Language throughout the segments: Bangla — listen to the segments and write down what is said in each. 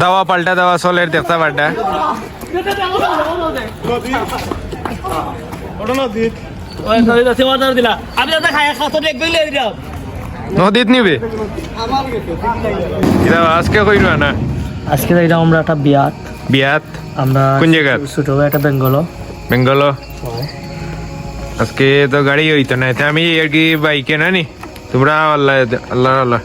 দাওয়া পাল্টা দেওয়া চলের দেখতে পাড্ডা নদীত নিবে আজকে কইরা না আজকে যাইলাম আমরা একটা বিয়াত আমরা কোন জায়গা ছোট একটা বেঙ্গল আজকে তো গাড়ি হইতো না আমি আর কি বাইকে না নি তোমরা আল্লাহ আল্লাহ আল্লাহ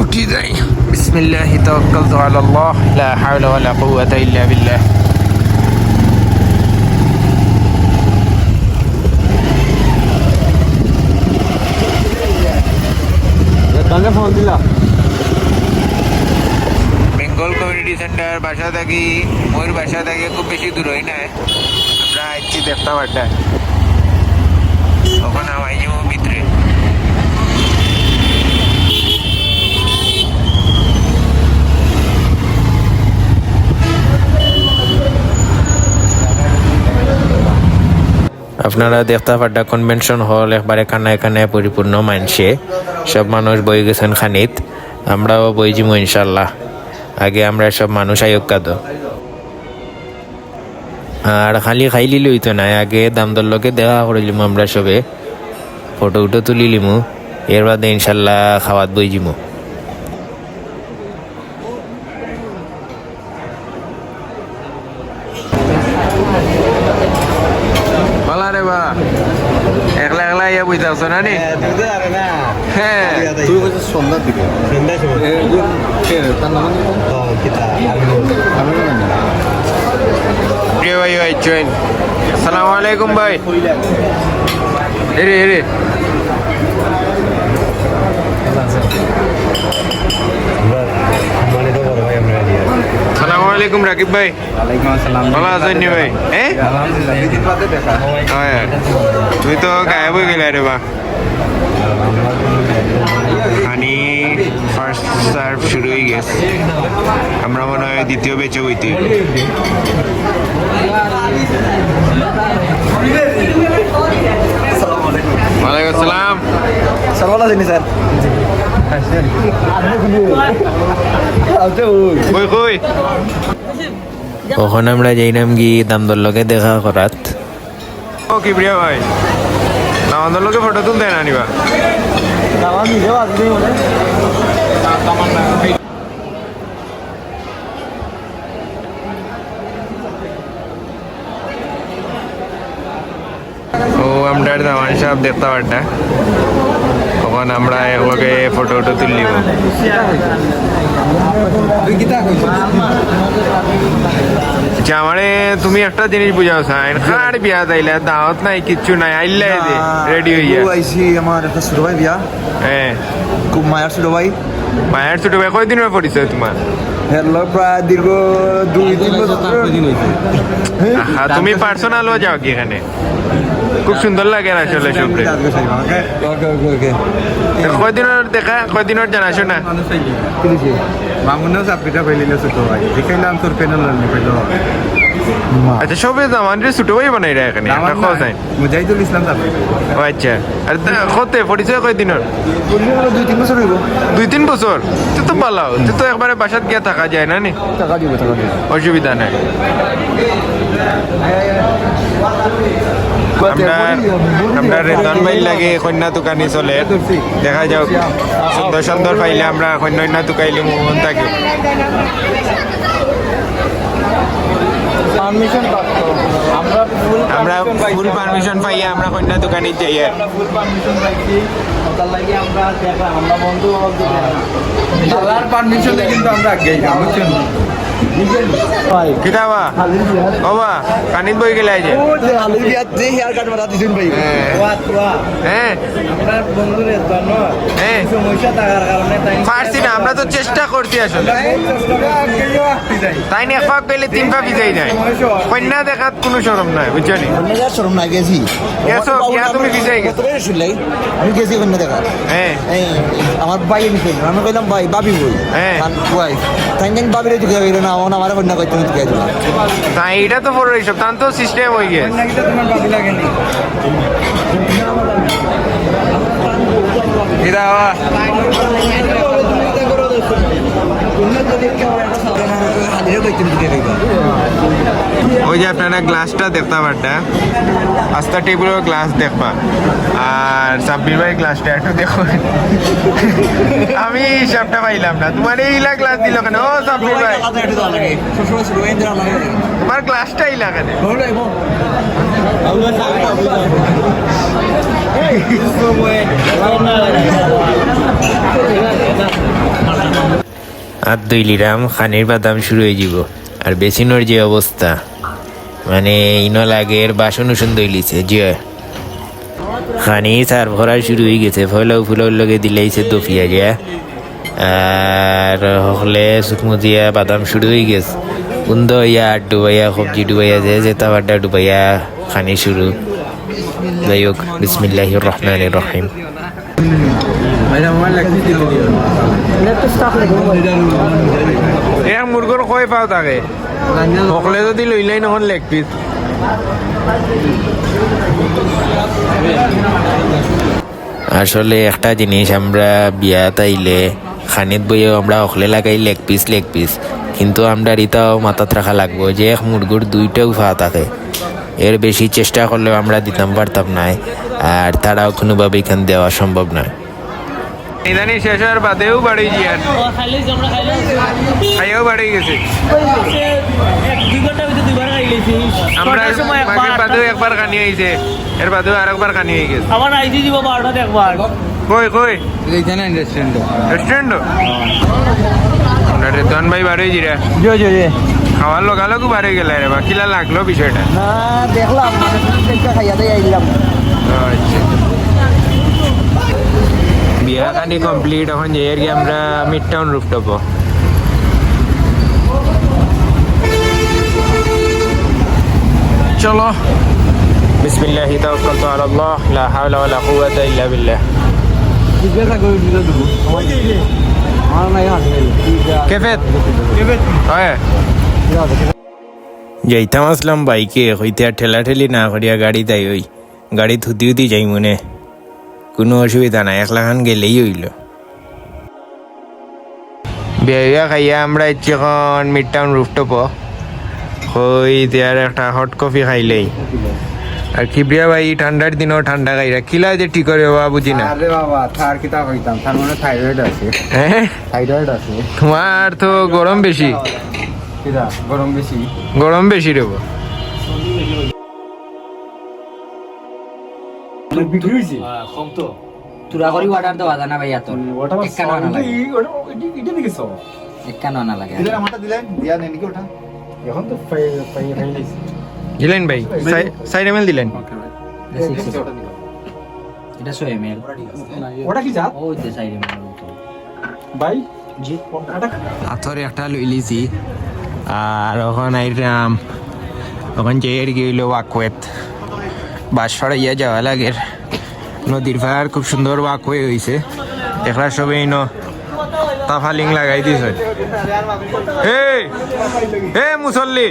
উঠি যাই বিসমিল্লাহি তাওয়াক্কালতু আলা আল্লাহ লা হাওলা ওয়ালা কুওয়াতা ইল্লা বিল্লাহ বেঙ্গল কমিউনিটি সেন্টার বাসা থাকি ময়ূর বাসা থেকে খুব বেশি দূর হয় না আমরা আইছি দেখতে পাড্ডা ওখানে আমায় ভিতরে আপনারা দেখতে পাড্ডা কনভেনশন হল একবারে কানায় কানায় পরিপূর্ণ মানছে সব মানুষ বই গেছেন খানিত আমরাও বই যাবো ইনশাল্লাহ আগে আমরা সব মানুষ আয়োগ আর খালি খাইলি লইতো না আগে দাম দর লোকে দেখা করিলিম আমরা সবে ফটো উটো তুলিলিমু এর বাদে ইনশাল্লাহ খাওয়াত বই যাবো একলা একলা ইয়া বুঝতে পারছো না নি হ্যাঁ তুই বলছিস সন্ধ্যার দিকে প্রিয় ভাই ভাই জয়েন আসসালামু আলাইকুম ভাই হেরে হেরে আসসালামু আলাইকুম রাকিব ভাই ভালো আছেন নি ভাই হ্যাঁ তুই তো গায়েব হয়ে গেলে রে বা পানি ফার্স্ট সার্ভ শুরু হয়ে গেছে আমরা মনে হয় দ্বিতীয় বেচে বইতে ওয়ালাইকুম আসসালাম স্যার ভালো আছেন স্যার কই কই ওখানে আমরা যাইলাম গিয়ে দামদর লগে দেখা করাত ও কি প্রিয় ভাই দামদর লগে ফটো তুলতে না নিবা ও আমরা দামান সাহেব দেখতে পারটা তখন আমরা একলগে ফটো উটো তুললিব আচ্ছা আমারে তুমি একটা জিনিস বুঝাও সাইন কার বিয়া তাইলে দাওয়াত নাই কিচ্ছু নাই আইলে রেডি হইয়া আইছি আমার একটা ছোট ভাই বিয়া হ্যাঁ খুব মায়ের ছোট ভাই মায়ের ছোট ভাই কয়দিন হয়ে পরিচয় তোমার হ্যালো প্রায় দীর্ঘ 2-3 বছর তুমি পার্সোনালও যাও কি এখানে খুব সুন্দর লাগে আসলে শুভ্রে কয়দিনের দেখা কয়দিনের জানাশোনা মামুনেও চাকরিটা পাইলিল ছোট ভাই দেখাইলাম তোর প্যানেল পাইল আচ্ছা সবে আমাদের ছোট ভাই বানাই রা এখানে একটা খোঁজ নাই মুজাহিদুল ইসলাম চাকরি ও আচ্ছা আর কতে পরিচয় কয়দিনের 2-3 বছর হইব 2-3 বছর তুই তো ভালো তুই তো একবারে বাসাত গিয়া থাকা যায় না নি টাকা দিব অসুবিধা নাই আমরা রেতন ভাই লাগে কন্যা দোকানি চলে দেখা যাও সুন্দর সুন্দর পাইলে আমরা কন্যা দোকাইলে মন থাকি আমরা ফুল পারমিশন পাইয়া আমরা কন্যা দোকানে যাই পারমিশনে কিন্তু আমরা আগে কিতাবা বাবা কানিত বই গেলে যে হ্যাঁ পারছি না আমরা তো চেষ্টা করছি আসলে তাই না এক গেলে 3 পা ভিজাই যায় কন্যা দেখাত কোনো শরম নাই বুঝছো নি শরম না গেছি গেছো কিয়া তুমি ভিজাই গেছো আমি গেছি কন্যা দেখা হ্যাঁ আমার ভাই আমি কইলাম ভাই বাবি বই হ্যাঁ ওয়াইফ তাই বাবিরে ঢুকে না অন আমার কন্যা কইতে তুমি কে দিবা তাই এটা তো বড় হিসাব তান তো সিস্টেম হয়ে গেছে এটা ওই যে আপনারা গ্লাসটা দেখতে পারটা আস্তা টেবিলের গ্লাস দেখবা আর সাব্বির ভাই গ্লাসটা একটু দেখুন আমি হিসাবটা পাইলাম না তোমার এইলা গ্লাস দিল কেন ও সাব্বির ভাই তোমার গ্লাসটা এইলা কেন আর 2 লিরাম খানির বাদাম শুরু হয়ে যাব আর বেসিনোর যে অবস্থা মানে ইনো লাগের বাসন উসন দইলিছে যে খানি সার ভরা শুরু হয়ে গেছে ফলাও ফুলাও লগে দিলাইছে দফিয়া যে আর হলে শুকনো দিয়া বাদাম শুরু হয়ে গেছে কুন্দ ইয়া ডুবাইয়া সবজি ডুবাইয়া যে যেতা বাড্ডা ডুবাইয়া খানি শুরু যাই হোক বিসমিল্লাহির রহমানির রহিম এক মুরগর কয় পাও থাকে সকলে যদি লইলাই নহন লেগ পিস আসলে একটা জিনিস আমরা বিয়াত আইলে খানিত বইয়েও আমরা অখলে লাগাই লেগ পিস কিন্তু আমরা এটাও মাথাত রাখা লাগবো যে এক মুরগুর 2টা উফা থাকে এর বেশি চেষ্টা করলেও আমরা দিতাম পারতাম না আর তারাও কোনোভাবে এখান দেওয়া সম্ভব নয় ইদানি শেষ হওয়ার বাদেও বাড়ি গিয়ে খাইয়াও বাড়ি গেছে আমরা মাগের বাদেও একবার কানি হয়েছে এর বাদেও আর একবার কানি হয়ে গেছে আবার আইজি দিব 12টা একবার কই এইখানে রেস্টুরেন্ট আমরা রেতন ভাই বাড়ি জিরা খাওয়ার লোকালোকও বাড়ি গেলে রে বা কিলা লাগলো বিষয়টা না দেখলাম মানে খাইয়া দিয়ে আইলাম আচ্ছা বিয়া কানি কমপ্লিট এখন যে এর আমরা মিড টাউন রুফটপ চলো বিসমিল্লাহি তাওয়াক্কালতু আলা আল্লাহ লা হাওলা ওয়ালা কুওয়াতা ইল্লা বিল্লাহ কেফেত হয় যাইতাম আসলাম বাইকে হইতে আর ঠেলা ঠেলি না করিয়া গাড়ি তাই ওই গাড়ি থুতি যাই মনে কোনো অসুবিধা নাই 1 লাখ গেলেই হইল বিয়া খাইয়া আমরা ইচ্ছে এখন মিড টাউন রুফটপ হই দেয়ার একটা হট কফি খাইলেই আর কিবরিয়া ভাই ঠান্ডার দিনও ঠান্ডা খাইরা কিলা যে ঠিক করে বাবা বুঝি না আরে বাবা থার কিতা হইতাম তার মানে থাইরয়েড আছে হ্যাঁ থাইরয়েড আছে তোমার তো গরম বেশি কিরা গরম বেশি রে বিক্রি হইছে কম তো তুরা করি অর্ডার দেওয়া জানা ভাইয়া তোর ওটা একখান আনা লাগে এটা দিকে সব একখান আনা লাগে দিলেন আমারটা দিলেন দিয়া নেন কি ওটা এখন তো ফাইনালাইজ দিলেন ভাই সাইড এমএল দিলেন এটা 100 ml ওটা কি জাত ওই যে সাইডে ভাই জি ওটা পাথর একটা লই লিছি আর ওখানে আইরাম ওখান যে এর গেল ওয়াকওয়েত বাস সরাইয়া যাওয়া লাগে নদীর পাড় খুব সুন্দর ওয়াকওয়ে হয়েছে দেখলা সবাই ন তাফালিং লাগাই দিছে হে মুসল্লি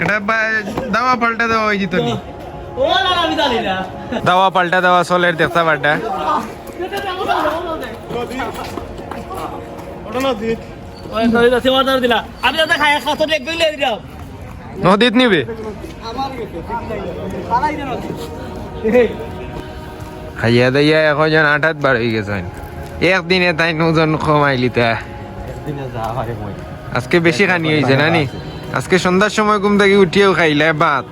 এটা দাওয়া পাল্টা দেওয়া হয়েছে তো দাওয়া পাল্টা দেওয়া চলের দেখতে পাল্টা নদীত নিবে খাইয়া দাইয়া এখন 8 বার হয়ে গেছে একদিনে তাই ওজন কমাইলি তা আজকে বেশি খানি হয়েছে নানি আজকে সন্ধ্যার সময় ঘুম থেকে উঠিয়েও খাইলে ভাত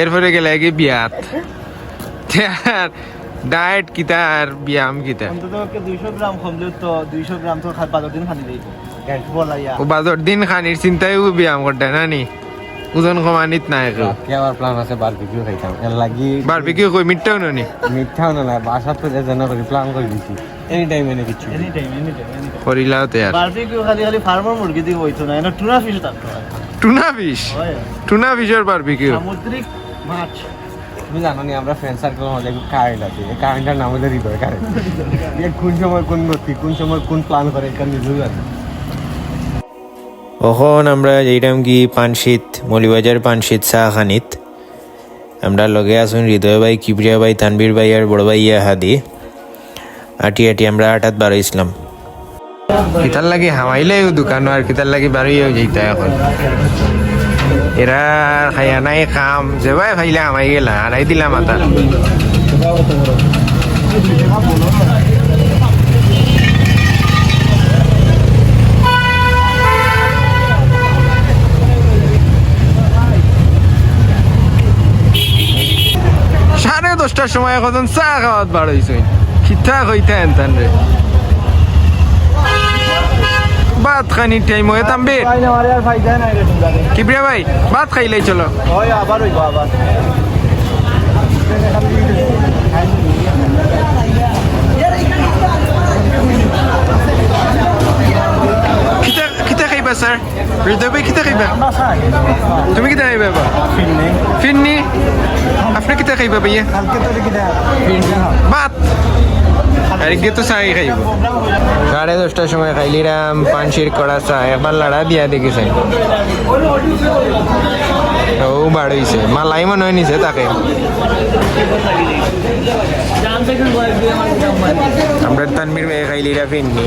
এরপরে গেলে কি বিয়াত ডায়েট কিতা আর ব্যায়াম কিতা 200 গ্রাম কমলে তো 200 গ্রাম তো 12 দিন খানি দেই ও 12 দিন খানির চিন্তায় ব্যায়াম করতে নানি ওজন কমানিত নাই কেউ আবার প্ল্যান আছে বারবিকিউ খাইতাম এর লাগি বারবিকিউ কই মিটটাও ননি মিঠাও না বাসা তো যেন করে প্ল্যান করে দিছি এনি টাইম কিছু এনি টাইম করিলাও তে আর বারবিকিউ খালি ফার্মার মুরগি দিয়ে হইতো না এটা টুনা ফিশ থাকতো টুনা ফিশ টুনা ফিশের বারবিকিউ সামুদ্রিক মাছ তুমি জানো নি আমরা ফ্রেন্ড সার্কেলের মধ্যে একটু কারেন্ট আছে এই কারেন্টটার নাম হলো হৃদয় কারেন্ট কোন সময় কোন গতি কোন সময় কোন প্ল্যান করে এটা নিজেও জানি এখন আমরা যেইটাম কি পানশীত মলিবাজার পানশীত চাহাখানিত আমরা লগে আসুন হৃদয় ভাই কিবরিয়া ভাই তানবীর ভাই আর বড় ভাই হাদি আটি আটি আমরা আটাত বারো ইসলাম কিতার লাগি হামাইলে দোকান আর কিতার লাগি বারোইও যেটা এখন এরা খাইয়া নাই খাম যে ভাই ভাইলে হামাই গেলা আড়াই দিলাম মাথা সাড়ে 10টার সময় এখন চা খাওয়াত বার হয়েছে খিতা হইতে এনতান রে ভাত খানি টাইম হয়ে তাম্বির কিবরিয়া ভাই ভাত খাইলাই চলো কিতা খাইবা স্যার হৃদয় ভাই কিতা খাইবা তুমি কিতা খাইবা বা ফিরনি আপনি কিতা খাইবা ভাইয়া ভাত আরেকগে তো চাই খাইব 10:30টার সময় খাইলিরাম পানশির কড়া চা একবার লাড়া দিয়া দেখিছেন ও বাড়ইছে মালাই মনে হয় নিছে তাকে আমরা তানবীর ভাই খাইলিরা ফিরনি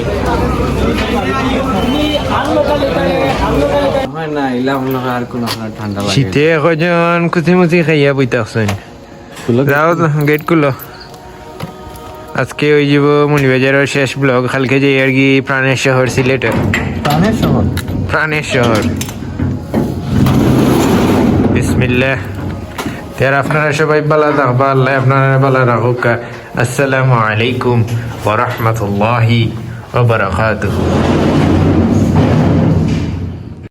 না এলাম আর কোনো ঠান্ডা লাগে শীতে কজন কুচিমুচি খাইয়া বইতাছেন যাও গেট খুলো আজকে ওই যাব মনিবাজারের শেষ ব্লগ কালকে যে আর কি প্রাণের শহর সিলেটের প্রাণের শহর বিসমিল্লাহ তার আপনারা সবাই ভালো থাকবা আল্লাহ আপনারা ভালো রাখুক আসসালামু আলাইকুম ওয়া রাহমাতুল্লাহি ওয়া বারাকাতুহু